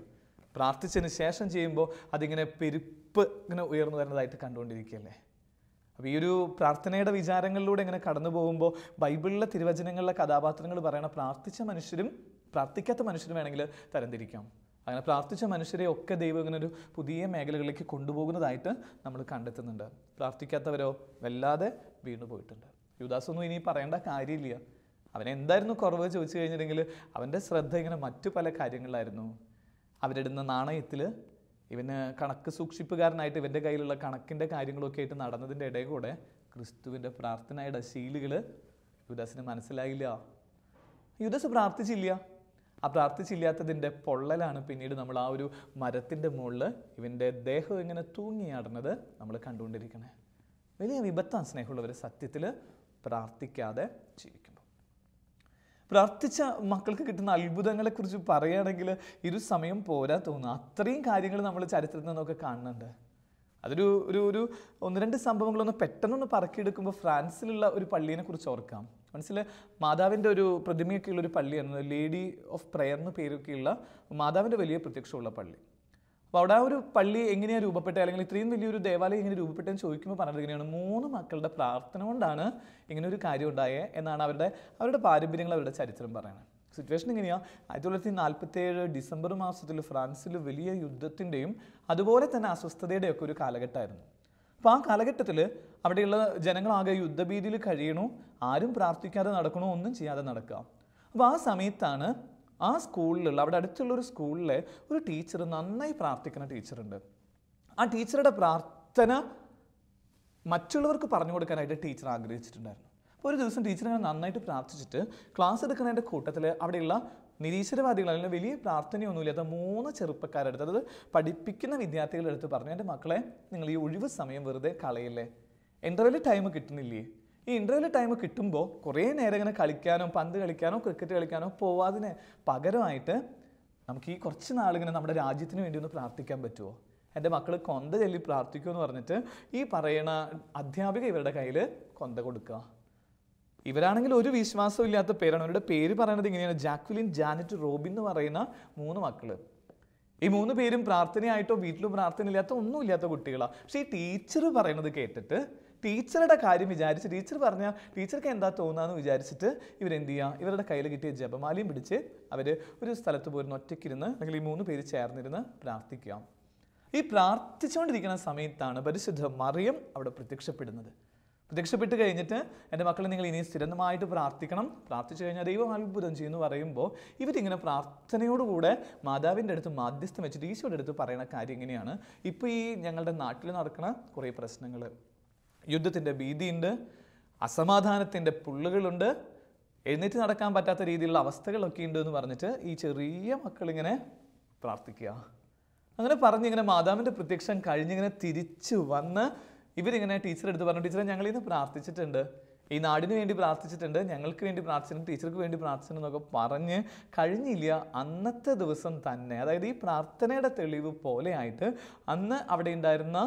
പ്രാർത്ഥിച്ചതിന് ശേഷം ചെയ്യുമ്പോൾ അതിങ്ങനെ പെരുപ്പ് ഇങ്ങനെ ഉയർന്നു വരുന്നതായിട്ട് കണ്ടുകൊണ്ടിരിക്കുകയല്ലേ. അപ്പോൾ ഈ ഒരു പ്രാർത്ഥനയുടെ വിചാരങ്ങളിലൂടെ ഇങ്ങനെ കടന്നു പോകുമ്പോൾ ബൈബിളിലെ തിരുവചനങ്ങളിലെ കഥാപാത്രങ്ങൾ പറയണ പ്രാർത്ഥിച്ച മനുഷ്യരും പ്രാർത്ഥിക്കാത്ത മനുഷ്യരും വേണമെങ്കിൽ തരംതിരിക്കാം. അങ്ങനെ പ്രാർത്ഥിച്ച മനുഷ്യരെ ഒക്കെ ദൈവം ഇങ്ങനെ ഒരു പുതിയ മേഖലകളിലേക്ക് കൊണ്ടുപോകുന്നതായിട്ട് നമ്മൾ കണ്ടെത്തുന്നുണ്ട്. പ്രാർത്ഥിക്കാത്തവരോ വല്ലാതെ വീണു പോയിട്ടുണ്ട്. യൂദാസൊന്നും ഇനി പറയേണ്ട കാര്യമില്ല. അവനെന്തായിരുന്നു കുറവ് ചോദിച്ചു കഴിഞ്ഞിട്ടുണ്ടെങ്കിൽ അവൻ്റെ ശ്രദ്ധ ഇങ്ങനെ മറ്റു പല കാര്യങ്ങളിലായിരുന്നു. അവരിടുന്ന നാണയത്തിൽ ഇവന് കണക്ക് സൂക്ഷിപ്പുകാരനായിട്ട് ഇവൻ്റെ കയ്യിലുള്ള കണക്കിൻ്റെ കാര്യങ്ങളൊക്കെ ആയിട്ട് നടന്നതിൻ്റെ ഇടയിൽ കൂടെ ക്രിസ്തുവിൻ്റെ പ്രാർത്ഥനയുടെ ശീലുകൾ യൂദാസിന് മനസ്സിലായില്ല. യൂദാസ് പ്രാർത്ഥിച്ചില്ല. ആ പ്രാർത്ഥിച്ചില്ലാത്തതിൻ്റെ പൊള്ളലാണ് പിന്നീട് നമ്മൾ ആ ഒരു മരത്തിൻ്റെ മുകളിൽ ഇവൻ്റെ ദേഹം ഇങ്ങനെ തൂങ്ങിയാടുന്നത് നമ്മൾ കണ്ടുകൊണ്ടിരിക്കണേ. വലിയ വിപത്താണ് സ്നേഹമുള്ളവർ സത്യത്തിൽ പ്രാർത്ഥിക്കാതെ ജീവിക്കുമ്പോൾ. പ്രാർത്ഥിച്ച മക്കൾക്ക് കിട്ടുന്ന അത്ഭുതങ്ങളെക്കുറിച്ച് പറയുകയാണെങ്കിൽ ഇരു സമയം പോരാ തോന്നുന്നു. അത്രയും കാര്യങ്ങൾ നമ്മൾ ചരിത്രത്തിൽ നിന്നൊക്കെ കാണുന്നുണ്ട്. അതൊരു ഒരു ഒരു ഒന്ന് രണ്ട് സംഭവങ്ങളൊന്ന് പെട്ടെന്നൊന്ന് പറക്കിയെടുക്കുമ്പോൾ ഫ്രാൻസിലുള്ള ഒരു പള്ളീനെ കുറിച്ച് ഓർക്കാം. മനസ്സിൽ മാതാവിൻ്റെ ഒരു പ്രതിമയൊക്കെയുള്ള ഒരു പള്ളിയായിരുന്നു, ലേഡി ഓഫ് പ്രയർ എന്ന് പേരൊക്കെയുള്ള മാതാവിൻ്റെ വലിയ പ്രത്യക്ഷമുള്ള പള്ളി. അപ്പോൾ അവിടെ ആ ഒരു പള്ളി എങ്ങനെയാണ് രൂപപ്പെട്ടത്, അല്ലെങ്കിൽ ഇത്രയും വലിയൊരു ദേവാലയം എങ്ങനെ രൂപപ്പെട്ടതെന്ന് ചോദിക്കുമ്പോൾ പറഞ്ഞത് ഇങ്ങനെയാണ്, 3 മക്കളുടെ പ്രാർത്ഥന കൊണ്ടാണ് ഇങ്ങനെ ഒരു കാര്യം ഉണ്ടായത് എന്നാണ് അവരുടെ പാരമ്പര്യങ്ങൾ, അവരുടെ ചരിത്രം പറയുന്നത്. സിറ്റുവേഷൻ എങ്ങനെയാണ്? 1947 ഡിസംബർ മാസത്തിൽ ഫ്രാൻസിൽ വലിയ യുദ്ധത്തിൻ്റെയും അതുപോലെ തന്നെ അസ്വസ്ഥതയുടെയൊക്കെ ഒരു കാലഘട്ടമായിരുന്നു. അപ്പോൾ ആ കാലഘട്ടത്തിൽ അവിടെയുള്ള ജനങ്ങളാകെ യുദ്ധഭീതിയിൽ കഴിയണു, ആരും പ്രാർത്ഥിക്കാതെ നടക്കണോ, ഒന്നും ചെയ്യാതെ നടക്കുക. അപ്പോൾ ആ സമയത്താണ് ആ സ്കൂളിലുള്ള അവിടെ അടുത്തുള്ളൊരു സ്കൂളിലെ ഒരു ടീച്ചർ, നന്നായി പ്രാർത്ഥിക്കുന്ന ടീച്ചറുണ്ട്. ആ ടീച്ചറുടെ പ്രാർത്ഥന മറ്റുള്ളവർക്ക് പറഞ്ഞു കൊടുക്കാനായിട്ട് ടീച്ചർ ആഗ്രഹിച്ചിട്ടുണ്ടായിരുന്നു. അപ്പോൾ ഒരു ദിവസം ടീച്ചർ ഇങ്ങനെ നന്നായിട്ട് പ്രാർത്ഥിച്ചിട്ട് ക്ലാസ് എടുക്കുന്നതിൻ്റെ കൂട്ടത്തിൽ അവിടെയുള്ള നിരീശ്വരവാദികൾ അല്ലെങ്കിൽ വലിയ പ്രാർത്ഥനയൊന്നുമില്ലാത്ത 3 ചെറുപ്പക്കാരെടുത്ത്, അതായത് പഠിപ്പിക്കുന്ന വിദ്യാർത്ഥികളുടെ അടുത്ത് പറഞ്ഞു, എൻ്റെ മക്കളെ നിങ്ങൾ ഈ ഒഴിവ് സമയം വെറുതെ കളയല്ലേ, ഇൻ്റർവെൽ ടൈം കിട്ടുന്നില്ലേ, ഈ ഇൻ്റർവെൽ ടൈം കിട്ടുമ്പോൾ കുറേ നേരം ഇങ്ങനെ കളിക്കാനോ പന്ത് കളിക്കാനോ ക്രിക്കറ്റ് കളിക്കാനോ പോവാതിന് പകരമായിട്ട് നമുക്ക് ഈ കുറച്ച് നാളിങ്ങനെ നമ്മുടെ രാജ്യത്തിന് വേണ്ടി ഒന്ന് പ്രാർത്ഥിക്കാൻ പറ്റുമോ, എൻ്റെ മക്കൾ കൊന്ത ചൊല്ലി പ്രാർത്ഥിക്കുമെന്ന് പറഞ്ഞിട്ട് ഈ പറയുന്ന അധ്യാപിക ഇവരുടെ കയ്യിൽ കൊന്ത കൊടുക്കുക. ഇവരാണെങ്കിൽ ഒരു വിശ്വാസവും ഇല്ലാത്ത പേരാണ്. അവരുടെ പേര് പറയുന്നത് ഇങ്ങനെയാണ്, ജാക്വലിൻ, ജാനറ്റ്, റോബിൻ എന്ന് പറയുന്ന 3 മക്കൾ. ഈ 3 പേരും പ്രാർത്ഥനയായിട്ടോ വീട്ടിലും പ്രാർത്ഥന ഇല്ലാത്ത ഒന്നുമില്ലാത്ത കുട്ടികളാണ്. പക്ഷേ ഈ ടീച്ചർ പറയുന്നത് കേട്ടിട്ട് ടീച്ചറുടെ കാര്യം വിചാരിച്ച് ടീച്ചർ പറഞ്ഞാൽ ടീച്ചർക്ക് എന്താ തോന്നുകയെന്ന് വിചാരിച്ചിട്ട് ഇവരെന്ത് ചെയ്യുക, ഇവരുടെ കയ്യിൽ കിട്ടിയ ജപമാലയും പിടിച്ച് അവർ ഒരു സ്ഥലത്ത് പോയിരുന്ന് ഒറ്റയ്ക്കിരുന്ന് അല്ലെങ്കിൽ ഈ 3 പേര് ചേർന്നിരുന്ന് പ്രാർത്ഥിക്കുക. ഈ പ്രാർത്ഥിച്ചുകൊണ്ടിരിക്കുന്ന സമയത്താണ് പരിശുദ്ധ മറിയം അവിടെ പ്രത്യക്ഷപ്പെടുന്നത്. പ്രത്യക്ഷപ്പെട്ട് കഴിഞ്ഞിട്ട് എൻ്റെ മക്കളെ നിങ്ങൾ ഇനി സ്ഥിരമായിട്ട് പ്രാർത്ഥിക്കണം, പ്രാർത്ഥിച്ചു കഴിഞ്ഞാൽ ദൈവം അത്ഭുതം ചെയ്യുമെന്ന് പറയുമ്പോൾ ഇവരിങ്ങനെ പ്രാർത്ഥനയോടുകൂടെ മാതാവിൻ്റെ അടുത്ത് മാധ്യസ്ഥം വെച്ചിട്ട് ഈശോയുടെ അടുത്ത് പറയുന്ന കാര്യം എങ്ങനെയാണ്, ഇപ്പോൾ ഈ ഞങ്ങളുടെ നാട്ടിൽ നടക്കുന്ന കുറേ പ്രശ്നങ്ങൾ, യുദ്ധത്തിൻ്റെ ഭീതിയുണ്ട്, അസമാധാനത്തിൻ്റെ പുള്ളുകളുണ്ട്, എഴുന്നേറ്റ് നടക്കാൻ പറ്റാത്ത രീതിയിലുള്ള അവസ്ഥകളൊക്കെ ഉണ്ട് എന്ന് പറഞ്ഞിട്ട് ഈ ചെറിയ മക്കളിങ്ങനെ പ്രാർത്ഥിക്കുക. അങ്ങനെ പറഞ്ഞിങ്ങനെ മാതാവിൻ്റെ പ്രത്യക്ഷം കഴിഞ്ഞിങ്ങനെ തിരിച്ചു വന്ന് ഇവരിങ്ങനെ ടീച്ചറെ അടുത്ത് പറഞ്ഞു, ടീച്ചറെ ഞങ്ങളിന്ന് പ്രാർത്ഥിച്ചിട്ടുണ്ട്, ഈ നാടിന് വേണ്ടി പ്രാർത്ഥിച്ചിട്ടുണ്ട്, ഞങ്ങൾക്ക് വേണ്ടി പ്രാർത്ഥിച്ചിട്ടുണ്ട്, ടീച്ചർക്ക് വേണ്ടി പ്രാർത്ഥിച്ചിട്ടുണ്ടെന്നൊക്കെ പറഞ്ഞ് കഴിഞ്ഞില്ല. അന്നത്തെ ദിവസം തന്നെ, അതായത് ഈ പ്രാർത്ഥനയുടെ തെളിവ് പോലെയായിട്ട് അന്ന് അവിടെ ഉണ്ടായിരുന്ന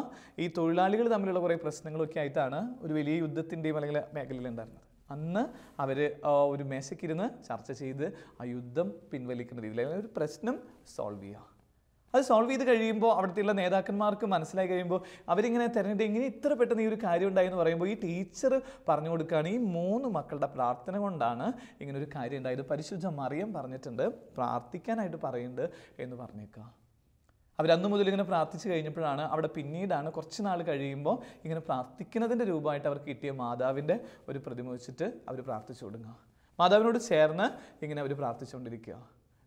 ഈ തൊഴിലാളികൾ തമ്മിലുള്ള കുറേ പ്രശ്നങ്ങളൊക്കെ ആയിട്ടാണ് ഒരു വലിയ യുദ്ധത്തിൻ്റെയും അല്ലെങ്കിൽ മേഖലയിലുണ്ടായിരുന്നത്. അന്ന് അവർ ഒരു മേശയ്ക്കിരുന്ന് ചർച്ച ചെയ്ത് ആ യുദ്ധം പിൻവലിക്കുന്ന രീതിയിൽ അല്ലെങ്കിൽ ഒരു പ്രശ്നം സോൾവ് ചെയ്യുക. അത് സോൾവ് ചെയ്ത് കഴിയുമ്പോൾ അവിടുത്തെയുള്ള നേതാക്കന്മാർക്ക് മനസ്സിലായി കഴിയുമ്പോൾ അവരിങ്ങനെ തിരഞ്ഞെടുത്ത് എങ്ങനെ ഇത്ര പെട്ടെന്ന് ഈ ഒരു കാര്യം ഉണ്ടായി എന്ന് പറയുമ്പോൾ ഈ ടീച്ചർ പറഞ്ഞു കൊടുക്കുകയാണ്, ഈ 3 മക്കളുടെ പ്രാർത്ഥന കൊണ്ടാണ് ഇങ്ങനെ ഒരു കാര്യം ഉണ്ടായത്. പരിശുദ്ധ മറിയം പറഞ്ഞിട്ടുണ്ട്, പ്രാർത്ഥിക്കാനായിട്ട് പറയുന്നുണ്ട് എന്ന് പറഞ്ഞേക്കുക. അവരന്ന് മുതൽ ഇങ്ങനെ പ്രാർത്ഥിച്ച് കഴിഞ്ഞപ്പോഴാണ് അവിടെ പിന്നീടാണ് കുറച്ച് നാൾ കഴിയുമ്പോൾ ഇങ്ങനെ പ്രാർത്ഥിക്കുന്നതിൻ്റെ രൂപമായിട്ട് അവർക്ക് കിട്ടിയ മാതാവിൻ്റെ ഒരു പ്രതിമ വെച്ചിട്ട് അവർ പ്രാർത്ഥിച്ചു തുടങ്ങുക. മാതാവിനോട് ചേർന്ന് ഇങ്ങനെ അവർ പ്രാർത്ഥിച്ചുകൊണ്ടിരിക്കുക.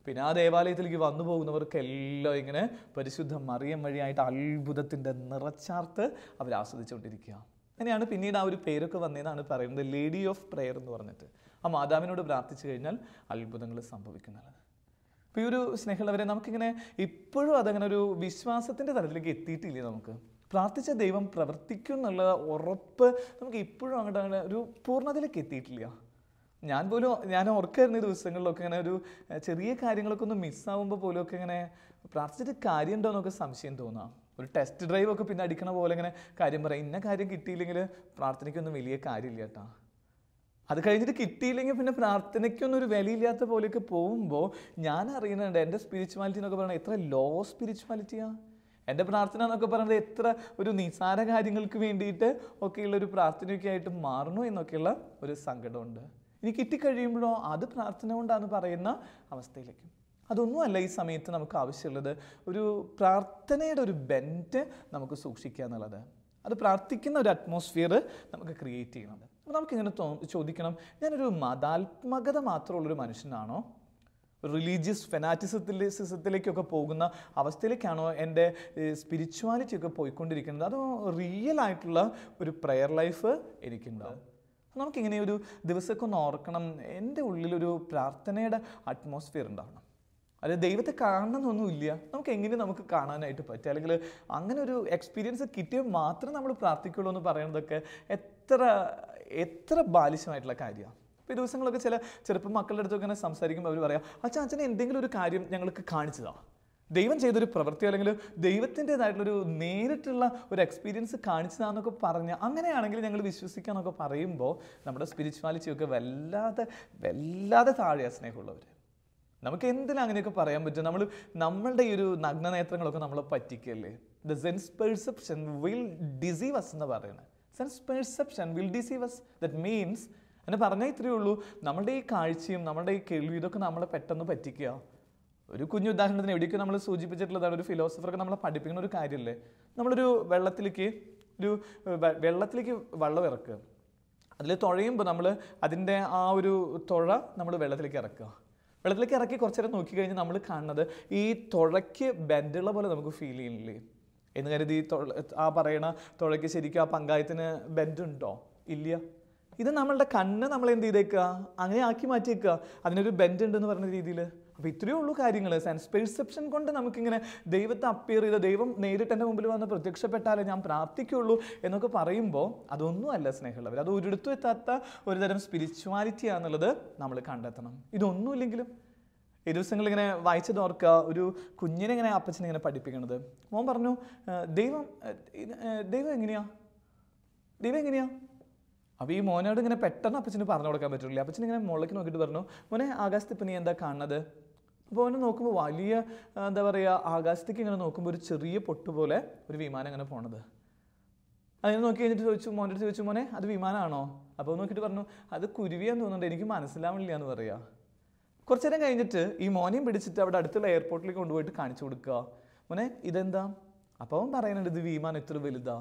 പിന്നെ ആ ദേവാലയത്തിലേക്ക് വന്നു പോകുന്നവർക്കെല്ലാം ഇങ്ങനെ പരിശുദ്ധ മറിയം വഴിയായിട്ട് അത്ഭുതത്തിൻ്റെ നിറച്ചാർത്ത് അവർ ആസ്വദിച്ചുകൊണ്ടിരിക്കുക. അങ്ങനെയാണ് പിന്നീട് ആ ഒരു പേരൊക്കെ വന്നതെന്നാണ് പറയുന്നത്, ലേഡി ഓഫ് പ്രെയർ എന്ന് പറഞ്ഞിട്ട്. ആ മാതാവിനോട് പ്രാർത്ഥിച്ചു കഴിഞ്ഞാൽ അത്ഭുതങ്ങൾ സംഭവിക്കുന്നത്. അപ്പോൾ ഈ ഒരു സ്നേഹമുള്ളവരെ നമുക്കിങ്ങനെ ഇപ്പോഴും അതങ്ങനെ ഒരു വിശ്വാസത്തിൻ്റെ തലത്തിലേക്ക് എത്തിയിട്ടില്ലേ? നമുക്ക് പ്രാർത്ഥിച്ച ദൈവം പ്രവർത്തിക്കും എന്നുള്ള ഉറപ്പ് നമുക്ക് ഇപ്പോഴും അങ്ങോട്ട് ഒരു പൂർണ്ണതയിലേക്ക് എത്തിയിട്ടില്ല. ഞാൻ ഓർക്കായിരുന്ന ഈ ദിവസങ്ങളിലൊക്കെ ഇങ്ങനെ ഒരു ചെറിയ കാര്യങ്ങളൊക്കെ ഒന്ന് മിസ്സാവുമ്പോൾ പോലും ഒക്കെ ഇങ്ങനെ പ്രാർത്ഥിച്ചിട്ട് കാര്യമുണ്ടോ എന്നൊക്കെ സംശയം തോന്നാം. ഒരു ടെസ്റ്റ് ഡ്രൈവ് ഒക്കെ പിന്നെ അടിക്കണ പോലെ ഇങ്ങനെ കാര്യം പറയാം, ഇന്ന കാര്യം കിട്ടിയില്ലെങ്കിൽ പ്രാർത്ഥനയ്ക്കൊന്നും വലിയ കാര്യമില്ല കേട്ടോ. അത് കഴിഞ്ഞിട്ട് കിട്ടിയില്ലെങ്കിൽ പിന്നെ പ്രാർത്ഥനയ്ക്കൊന്നും ഒരു വിലയില്ലാത്ത പോലെയൊക്കെ പോകുമ്പോൾ ഞാൻ അറിയുന്നുണ്ട് എൻ്റെ സ്പിരിച്വാലിറ്റി എന്നൊക്കെ പറയുന്നത് എത്ര ലോ സ്പിരിച്വാലിറ്റിയാണ്. എൻ്റെ പ്രാർത്ഥന എന്നൊക്കെ പറയുന്നത് എത്ര ഒരു നിസാര കാര്യങ്ങൾക്ക് വേണ്ടിയിട്ട് ഒക്കെയുള്ളൊരു പ്രാർത്ഥനയൊക്കെ ആയിട്ട് മാറണു എന്നൊക്കെയുള്ള ഒരു സങ്കടമുണ്ട്. ഇനി കിട്ടിക്കഴിയുമ്പോഴോ അത് പ്രാർത്ഥന കൊണ്ടാണ് പറയുന്ന അവസ്ഥയിലേക്കും. അതൊന്നുമല്ല ഈ സമയത്ത് നമുക്ക് ആവശ്യമുള്ളത്, ഒരു പ്രാർത്ഥനയുടെ ഒരു ബെൻറ്റ് നമുക്ക് സൂക്ഷിക്കുക എന്നുള്ളത്. അത് പ്രാർത്ഥിക്കുന്ന ഒരു അറ്റ്മോസ്ഫിയർ നമുക്ക് ക്രിയേറ്റ് ചെയ്യണത്. അപ്പോൾ നമുക്കിങ്ങനെ ചോദിക്കണം, ഞാനൊരു മതാത്മകത മാത്രമുള്ളൊരു മനുഷ്യനാണോ? റിലീജിയസ് ഫെനാറ്റിസത്തിലേക്കൊക്കെ പോകുന്ന അവസ്ഥയിലേക്കാണോ എൻ്റെ സ്പിരിച്വാലിറ്റി ഒക്കെ പോയിക്കൊണ്ടിരിക്കുന്നത്? അതോ റിയൽ ആയിട്ടുള്ള ഒരു പ്രെയർ ലൈഫ് എനിക്കുണ്ടാവും? നമുക്കിങ്ങനെ ഒരു ദിവസമൊക്കെ ഒന്ന് ഓർക്കണം, എൻ്റെ ഉള്ളിലൊരു പ്രാർത്ഥനയുടെ അറ്റ്മോസ്ഫിയർ ഉണ്ടാവണം. അത് ദൈവത്തെ കാണണമെന്നൊന്നുമില്ല, നമുക്ക് എങ്ങനെ നമുക്ക് കാണാനായിട്ട് പറ്റുക, അല്ലെങ്കിൽ അങ്ങനെ ഒരു എക്സ്പീരിയൻസ് കിട്ടിയാൽ മാത്രം നമ്മൾ പ്രാർത്ഥിക്കുള്ളൂ എന്ന് പറയുന്നതൊക്കെ എത്ര ബാലിശമായിട്ടുള്ള കാര്യമാണ്. ഇപ്പോൾ ഈ ദിവസങ്ങളൊക്കെ ചില ചെറുപ്പം മക്കളുടെ അടുത്തൊക്കെ ഇങ്ങനെ സംസാരിക്കുമ്പോൾ അവർ പറയാം, അച്ഛനെ എന്തെങ്കിലും ഒരു കാര്യം ഞങ്ങൾക്ക് കാണിച്ചതാ, ദൈവം ചെയ്തൊരു പ്രവൃത്തി അല്ലെങ്കിൽ ദൈവത്തിൻ്റെതായിട്ടുള്ളൊരു നേരിട്ടുള്ള ഒരു എക്സ്പീരിയൻസ് കാണിച്ചതാന്നൊക്കെ പറഞ്ഞ് അങ്ങനെയാണെങ്കിൽ ഞങ്ങൾ വിശ്വസിക്കാന്നൊക്കെ പറയുമ്പോൾ നമ്മുടെ സ്പിരിച്വാലിറ്റിയൊക്കെ വല്ലാതെ താഴെയാണ് സ്നേഹമുള്ളവർ. നമുക്ക് എന്തിനാ അങ്ങനെയൊക്കെ പറയാൻ പറ്റും? നമ്മളുടെ ഈ ഒരു നഗ്നനേത്രങ്ങളൊക്കെ നമ്മളെ പറ്റിക്കല്ലേ. The sense perception will deceive us എന്ന് പറയുന്നത്. Sense perception will deceive us. That means എന്നെ പറഞ്ഞാൽ ഇത്രയേ ഉള്ളൂ, നമ്മളുടെ ഈ കാഴ്ചയും നമ്മളുടെ ഈ കേൾവി ഇതൊക്കെ നമ്മളെ പെട്ടെന്ന് പറ്റിക്കുക. ഒരു കുഞ്ഞു ഉദാഹരണത്തിന് എവിടെയൊക്കെ നമ്മൾ സൂചിപ്പിച്ചിട്ടുള്ളതാണ്, ഒരു ഫിലോസഫറൊക്കെ നമ്മളെ പഠിപ്പിക്കുന്ന ഒരു കാര്യമല്ലേ, നമ്മളൊരു വെള്ളത്തിലേക്ക് വെള്ളം ഇറക്കുക, അതിൽ തുഴയുമ്പോൾ നമ്മൾ അതിൻ്റെ ആ ഒരു തുഴ നമ്മൾ വെള്ളത്തിലേക്ക് ഇറക്കി കുറച്ച് നേരം നോക്കിക്കഴിഞ്ഞാൽ നമ്മൾ കാണുന്നത് ഈ തുഴയ്ക്ക് ബെൻഡുള്ള പോലെ നമുക്ക് ഫീൽ ചെയ്യുന്നില്ലേ എന്ന് കരുതി ആ പറയണ തുഴയ്ക്ക് ശരിക്കും ആ പങ്കായത്തിന് ബെൻഡുണ്ടോ? ഇല്ല. ഇത് നമ്മളുടെ കണ്ണ് നമ്മൾ എന്ത് ചെയ്തേക്കുക, അങ്ങനെ ആക്കി മാറ്റിയേക്കുക, അതിനൊരു ബെൻഡ് ഉണ്ടെന്ന് പറഞ്ഞ രീതിയിൽ. അപ്പോൾ ഇത്രയേ ഉള്ളൂ കാര്യങ്ങൾ. സെൻസ് പെർസെപ്ഷൻ കൊണ്ട് നമുക്കിങ്ങനെ ദൈവത്തെ അപ്പിയർ ചെയ്ത് ദൈവം നേരിട്ട് എൻ്റെ മുമ്പിൽ വന്ന് പ്രത്യക്ഷപ്പെട്ടാലേ ഞാൻ പ്രാർത്ഥിക്കുള്ളൂ എന്നൊക്കെ പറയുമ്പോൾ അതൊന്നും അല്ല സ്നേഹമുള്ളവർ. അത് ഒരിടത്തും എത്താത്ത ഒരുതരം സ്പിരിച്വാലിറ്റിയാണെന്നുള്ളത് നമ്മൾ കണ്ടെത്തണം. ഇതൊന്നുമില്ലെങ്കിലും ഈ ദിവസങ്ങളിൽ ഇങ്ങനെ വായിച്ചത് ഓർക്കുക, ഒരു കുഞ്ഞിനെ ഇങ്ങനെ അപ്പച്ചനെ ഇങ്ങനെ പഠിപ്പിക്കണത്. മോൻ പറഞ്ഞു, ദൈവം എങ്ങനെയാ? അപ്പോൾ ഈ മോനോട് ഇങ്ങനെ പെട്ടെന്ന് അപ്പച്ചന് പറഞ്ഞു കൊടുക്കാൻ പറ്റില്ല. അപ്പച്ചൻ ഇങ്ങനെ മുകളിലേക്ക് നോക്കിയിട്ട് പറഞ്ഞു, മോനെ ആകാശത്ത് ഇപ്പം നീ എന്താ കാണുന്നത്? അപ്പോൾ അവനെ നോക്കുമ്പോൾ വലിയ എന്താ പറയുക, ആകാശത്തേക്ക് ഇങ്ങനെ നോക്കുമ്പോൾ ഒരു ചെറിയ പൊട്ട് പോലെ ഒരു വിമാനം ഇങ്ങനെ പോണത്. അതിനെ നോക്കി കഴിഞ്ഞിട്ട് മോൻ്റെ അടുത്ത് ചോദിച്ചു, മോനെ അത് വിമാനമാണോ? അപ്പോൾ നോക്കിയിട്ട് പറഞ്ഞു, അത് കുരുവിയാന്ന് തോന്നുന്നുണ്ട്, എനിക്ക് മനസ്സിലാവില്ല എന്ന് പറയുക. കുറച്ചു നേരം കഴിഞ്ഞിട്ട് ഈ മോനെയും പിടിച്ചിട്ട് അവിടെ അടുത്തുള്ള എയർപോർട്ടിലേക്ക് കൊണ്ടുപോയിട്ട് കാണിച്ചു കൊടുക്കുക, മോനെ ഇതെന്താ? അപ്പോൾ അവൻ പറയുന്നുണ്ട്, ഇത് വിമാനം ഇത്ര വലുതാ.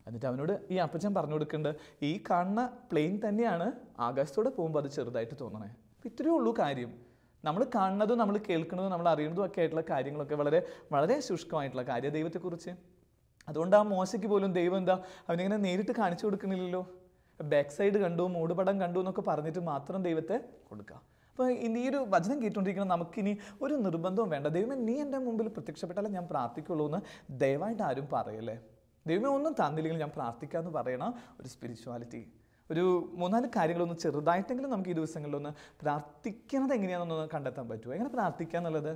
എന്നിട്ട് അവനോട് ഈ അപ്പച്ചൻ പറഞ്ഞു കൊടുക്കേണ്ടത്, ഈ കാണുന്ന പ്ലെയിൻ തന്നെയാണ് ആകാശത്തോടെ പോകുമ്പോൾ അത് ചെറുതായിട്ട് തോന്നണേ. അപ്പോൾ ഇത്രയേ ഉള്ളൂ കാര്യം. നമ്മൾ കാണുന്നതും നമ്മൾ കേൾക്കുന്നതും നമ്മൾ അറിയുന്നതും ഒക്കെ ആയിട്ടുള്ള കാര്യങ്ങളൊക്കെ വളരെ ശുഷ്കമായിട്ടുള്ള കാര്യം ദൈവത്തെക്കുറിച്ച്. അതുകൊണ്ട് ആ മോശയ്ക്ക് പോലും ദൈവം എന്താ അവനിങ്ങനെ നേരിട്ട് കാണിച്ചു കൊടുക്കുന്നില്ലല്ലോ. ബാക്ക് സൈഡ് കണ്ടു, മൂടുപടം കണ്ടു എന്നൊക്കെ പറഞ്ഞിട്ട് മാത്രം ദൈവത്തെ കൊടുക്കുക. അപ്പോൾ ഈ ഒരു വചനം കേട്ടുകൊണ്ടിരിക്കണം, നമുക്കിനി ഒരു നിർബന്ധവും വേണ്ട, ദൈവമേ നീ എൻ്റെ മുമ്പിൽ പ്രത്യക്ഷപ്പെട്ടാലേ ഞാൻ പ്രാർത്ഥിക്കുള്ളൂ എന്ന് ദയവായിട്ട് ആരും പറയല്ലേ. ദൈവമേ ഒന്നും തന്നില്ലെങ്കിൽ ഞാൻ പ്രാർത്ഥിക്കാമെന്ന് പറയണ ഒരു സ്പിരിച്വാലിറ്റി. ഒരു 3-4 കാര്യങ്ങളൊന്ന് ചെറുതായിട്ടെങ്കിലും നമുക്ക് ഈ ദിവസങ്ങളിലൊന്ന് പ്രാർത്ഥിക്കുന്നത് എങ്ങനെയാണെന്നൊന്ന് കണ്ടെത്താൻ പറ്റുമോ? എങ്ങനെ പ്രാർത്ഥിക്കുക എന്നുള്ളത്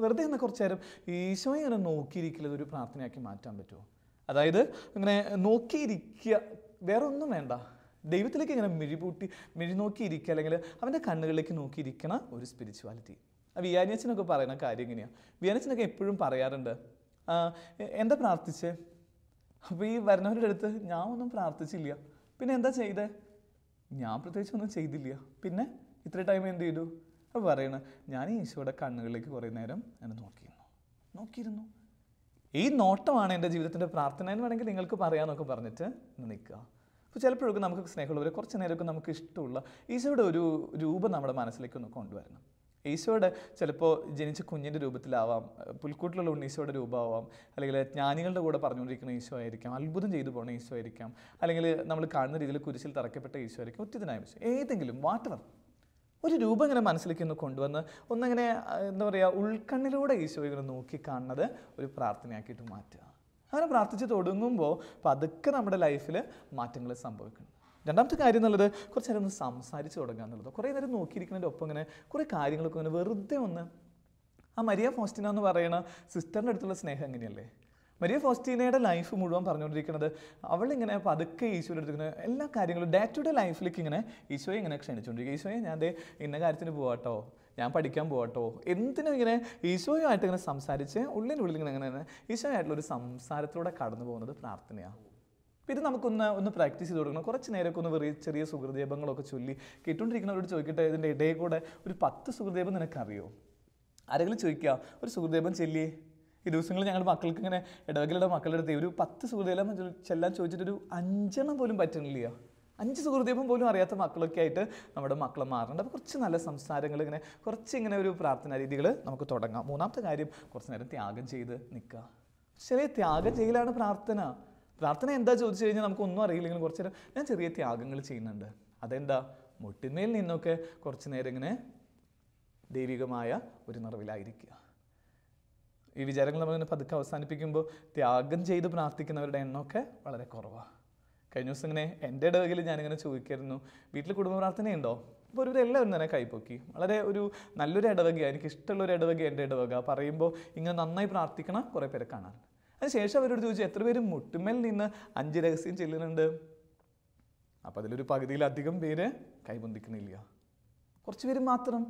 വെറുതെ ഒന്ന് കുറച്ച് നേരം ഈശോയെ ഇങ്ങനെ നോക്കിയിരിക്കുന്നത് ഒരു പ്രാർത്ഥനയാക്കി മാറ്റാൻ പറ്റുമോ? അതായത് ഇങ്ങനെ നോക്കിയിരിക്കുക, വേറെ ഒന്നും വേണ്ട, ദൈവത്തിലേക്ക് ഇങ്ങനെ മിഴി നോക്കിയിരിക്കുക, അല്ലെങ്കിൽ അവൻ്റെ കണ്ണുകളിലേക്ക് നോക്കിയിരിക്കണ ഒരു സ്പിരിച്വാലിറ്റി. വിയാനിയച്ചനൊക്കെ പറയുന്ന കാര്യം എങ്ങനെയാണ്? വിയാനിയച്ചനൊക്കെ എപ്പോഴും പറയാറുണ്ട്, എന്താ പ്രാർത്ഥിച്ചേ? അപ്പോൾ ഈ വരുന്നവരുടെ അടുത്ത് ഞാൻ ഒന്നും പ്രാർത്ഥിച്ചില്ല. പിന്നെ എന്താ ചെയ്തേ? ഞാൻ പ്രത്യേകിച്ചൊന്നും ചെയ്തില്ല. പിന്നെ ഇത്ര ടൈം എന്ത് ചെയ്തു? അപ്പോൾ പറയണ, ഞാൻ ഈശോയുടെ കണ്ണുകളിലേക്ക് കുറേ നേരം എന്നെ നോക്കിയിരുന്നു. ഈ നോട്ടമാണ് എൻ്റെ ജീവിതത്തിൻ്റെ പ്രാർത്ഥന എന്ന് വേണമെങ്കിൽ നിങ്ങൾക്ക് പറയാമെന്നൊക്കെ പറഞ്ഞിട്ട് നിൽക്കുക. അപ്പോൾ ചിലപ്പോഴൊക്കെ നമുക്ക് സ്നേഹമുള്ളവരെ കുറച്ച് നേരമൊക്കെ നമുക്ക് ഇഷ്ടമുള്ള ഈശോയുടെ ഒരു രൂപം നമ്മുടെ മനസ്സിലേക്കൊന്ന് കൊണ്ടുവരണം. ഈശോയുടെ ചിലപ്പോൾ ജനിച്ച കുഞ്ഞിൻ്റെ രൂപത്തിലാവാം, പുൽക്കൂട്ടിലുള്ള ഉണ്ണീശോയുടെ രൂപമാവാം, അല്ലെങ്കിൽ ജ്ഞാനികളുടെ കൂടെ പറഞ്ഞുകൊണ്ടിരിക്കുന്ന ഈശോ ആയിരിക്കാം, അത്ഭുതം ചെയ്തു പോകുന്ന ഈശോ ആയിരിക്കാം, അല്ലെങ്കിൽ നമ്മൾ കാണുന്ന രീതിയിൽ കുരിശിൽ തറയ്ക്കപ്പെട്ട ഈശോ ആയിരിക്കും, ഒറ്റത്തിനായ ഈശോ, ഏതെങ്കിലും വാട്ടവർ ഒരു രൂപം ഇങ്ങനെ മനസ്സിലേക്ക് ഒന്ന് കൊണ്ടുവന്ന് ഒന്നിങ്ങനെ എന്താ പറയുക, ഉൾക്കണ്ണിലൂടെ ഈശോ ഇങ്ങനെ നോക്കി കാണുന്നത് ഒരു പ്രാർത്ഥനയാക്കിയിട്ട് മാറ്റുക. അങ്ങനെ പ്രാർത്ഥിച്ച് തുടങ്ങുമ്പോൾ പതുക്കെ നമ്മുടെ ലൈഫിൽ മാറ്റങ്ങൾ സംഭവിക്കണം. രണ്ടാമത്തെ കാര്യം എന്നുള്ളത് കുറച്ച് നേരം ഒന്ന് സംസാരിച്ച് തുടങ്ങുക എന്നുള്ളത്. കുറേ നേരം നോക്കിയിരിക്കുന്നതിൻ്റെ ഒപ്പം ഇങ്ങനെ കുറേ കാര്യങ്ങളൊക്കെ ഇങ്ങനെ വെറുതെ ഒന്ന്, ആ മരിയ ഫോസ്റ്റിന എന്ന് പറയുന്ന സിസ്റ്ററിൻ്റെ അടുത്തുള്ള സ്നേഹം എങ്ങനെയല്ലേ? മരിയ ഫോസ്റ്റീനയുടെ ലൈഫ് മുഴുവൻ പറഞ്ഞുകൊണ്ടിരിക്കുന്നത് അവളിങ്ങനെ പതുക്കെ ഈശോയുടെ അടുത്ത് ഇങ്ങനെ എല്ലാ കാര്യങ്ങളും ഡേ ടു ഡേ ലൈഫിലേക്ക് ഇങ്ങനെ ഈശോയെ ഇങ്ങനെ ക്ഷണിച്ചുകൊണ്ടിരിക്കുക. ഈശോയെ ഞാൻ ഇന്ന കാര്യത്തിന് പോകാട്ടോ, ഞാൻ പഠിക്കാൻ പോകാട്ടോ, എന്തിനും ഇങ്ങനെ ഈശോയുമായിട്ട് ഇങ്ങനെ സംസാരിച്ച് ഉള്ളിനുള്ളിൽ ഇങ്ങനെ ഈശോയായിട്ടുള്ളൊരു സംസാരത്തിലൂടെ കടന്നു പോകുന്നത് പ്രാർത്ഥനയാണ്. അപ്പോൾ ഇത് നമുക്കൊന്ന് പ്രാക്ടീസ് ചെയ്ത് കൊടുക്കണം. കുറച്ച് നേരമൊക്കെ ഒന്ന് ചെറിയ സുഹൃദേപങ്ങളൊക്കെ ചൊല്ലി കേട്ടുകൊണ്ടിരിക്കുന്നവരോട് ചോദിക്കട്ടെ, ഇതിൻ്റെ ഇടയിൽ കൂടെ ഒരു 10 സുഹൃദേപം നിനക്കറിയോ? ആരെങ്കിലും ചോദിക്കുക, ഒരു സുഹൃദേപം ചെല്ലിയേ. ഈ ദിവസങ്ങളിൽ ഞങ്ങളുടെ മക്കൾക്ക് ഇങ്ങനെ ഇടവകയുടെ മക്കളുടെ അടുത്ത് ഒരു 10 സുഹൃദേപം ചെല്ലാൻ ചോദിച്ചിട്ടൊരു 5 പോലും പറ്റുന്നില്ല. 5 സുഹൃദേപം പോലും അറിയാത്ത മക്കളൊക്കെ ആയിട്ട് നമ്മുടെ മക്കളെ മാറുന്നുണ്ട്. അപ്പോൾ കുറച്ച് നല്ല സംസാരങ്ങൾ ഇങ്ങനെ ഇങ്ങനെ ഒരു പ്രാർത്ഥനാ രീതികൾ നമുക്ക് തുടങ്ങാം. മൂന്നാമത്തെ കാര്യം, കുറച്ച് നേരം ത്യാഗം ചെയ്ത് നിൽക്കുക. ചെറിയ ത്യാഗം ചെയ്യലാണ് പ്രാർത്ഥന. പ്രാർത്ഥന എന്താ ചോദിച്ചു കഴിഞ്ഞാൽ നമുക്കൊന്നും അറിയില്ലെങ്കിലും കുറച്ച് നേരം ഞാൻ ചെറിയ ത്യാഗങ്ങൾ ചെയ്യുന്നുണ്ട്. അതെന്താ? മുട്ടിന്മേൽ നിന്നൊക്കെ കുറച്ച് നേരം ഇങ്ങനെ ദൈവികമായ ഒരു നിറവിലായിരിക്കുക. ഈ വിചാരങ്ങൾ നമ്മളിങ്ങനെ പതുക്കെ അവസാനിപ്പിക്കുമ്പോൾ ത്യാഗം ചെയ്ത് പ്രാർത്ഥിക്കുന്നവരുടെ എണ്ണമൊക്കെ വളരെ കുറവാണ്. കഴിഞ്ഞ ദിവസം ഇങ്ങനെ എൻ്റെ ഇടവകയിൽ ഞാനിങ്ങനെ ചോദിക്കായിരുന്നു, വീട്ടിൽ കുടുംബ പ്രാർത്ഥനയുണ്ടോ? അപ്പോൾ എല്ലാവരും തന്നെ കൈപ്പൊക്കി. വളരെ നല്ലൊരു ഇടവകയാണ്, എനിക്ക് ഇഷ്ടമുള്ളൊരു ഇടവക എൻ്റെ ഇടവക. പറയുമ്പോൾ ഇങ്ങനെ നന്നായി പ്രാർത്ഥിക്കണ കുറേ പേരെ കാണാൻ. അതിനുശേഷം അവരോട് ചോദിച്ചു, എത്ര പേര് മുട്ടുമേൽ നിന്ന് 5 രഹസ്യം ചെല്ലുന്നുണ്ട്? അപ്പോൾ അതിലൊരു പകുതിയിലധികം പേര് കൈബന്ധിക്കണില്ല. കുറച്ച് പേര് മാത്രം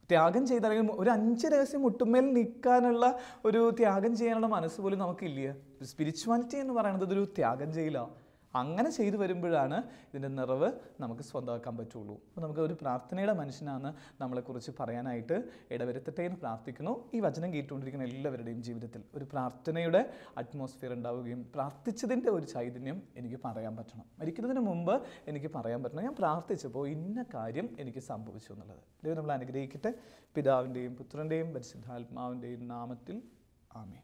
ത്യാഗം ചെയ്ത്, അല്ലെങ്കിൽ ഒരു 5 രഹസ്യം മുട്ടുമേൽ നിൽക്കാനുള്ള ഒരു ത്യാഗം ചെയ്യാനുള്ള മനസ്സ് പോലും നമുക്കില്ല. സ്പിരിച്വാലിറ്റി എന്ന് പറയുന്നത് ഇതൊരു ത്യാഗം ചെയ്യലാണ്. അങ്ങനെ ചെയ്തു വരുമ്പോഴാണ് ഇതിൻ്റെ നിറവ് നമുക്ക് സ്വന്തമാക്കാൻ പറ്റുള്ളൂ. അപ്പോൾ നമുക്ക് ഒരു പ്രാർത്ഥനയുടെ മനുഷ്യനാണ് നമ്മളെക്കുറിച്ച് പറയാനായിട്ട് ഇടവരുത്തട്ടെ എന്ന് പ്രാർത്ഥിക്കുന്നു. ഈ വചനം കേട്ടുകൊണ്ടിരിക്കുന്ന എല്ലാവരുടെയും ജീവിതത്തിൽ ഒരു പ്രാർത്ഥനയുടെ അറ്റ്മോസ്ഫിയർ ഉണ്ടാവുകയും പ്രാർത്ഥിച്ചതിൻ്റെ ഒരു ചൈതന്യം എനിക്ക് പറയാൻ പറ്റണം. മരിക്കുന്നതിന് മുമ്പ് എനിക്ക് പറയാൻ പറ്റണം, ഞാൻ പ്രാർത്ഥിച്ചപ്പോൾ ഇന്ന കാര്യം എനിക്ക് സംഭവിച്ചു എന്നുള്ളത്. ദൈവം നമ്മളെ അനുഗ്രഹിക്കട്ടെ. പിതാവിൻ്റെയും പുത്രൻ്റെയും പരിശുദ്ധാത്മാവിൻ്റെയും നാമത്തിൽ ആമേൻ.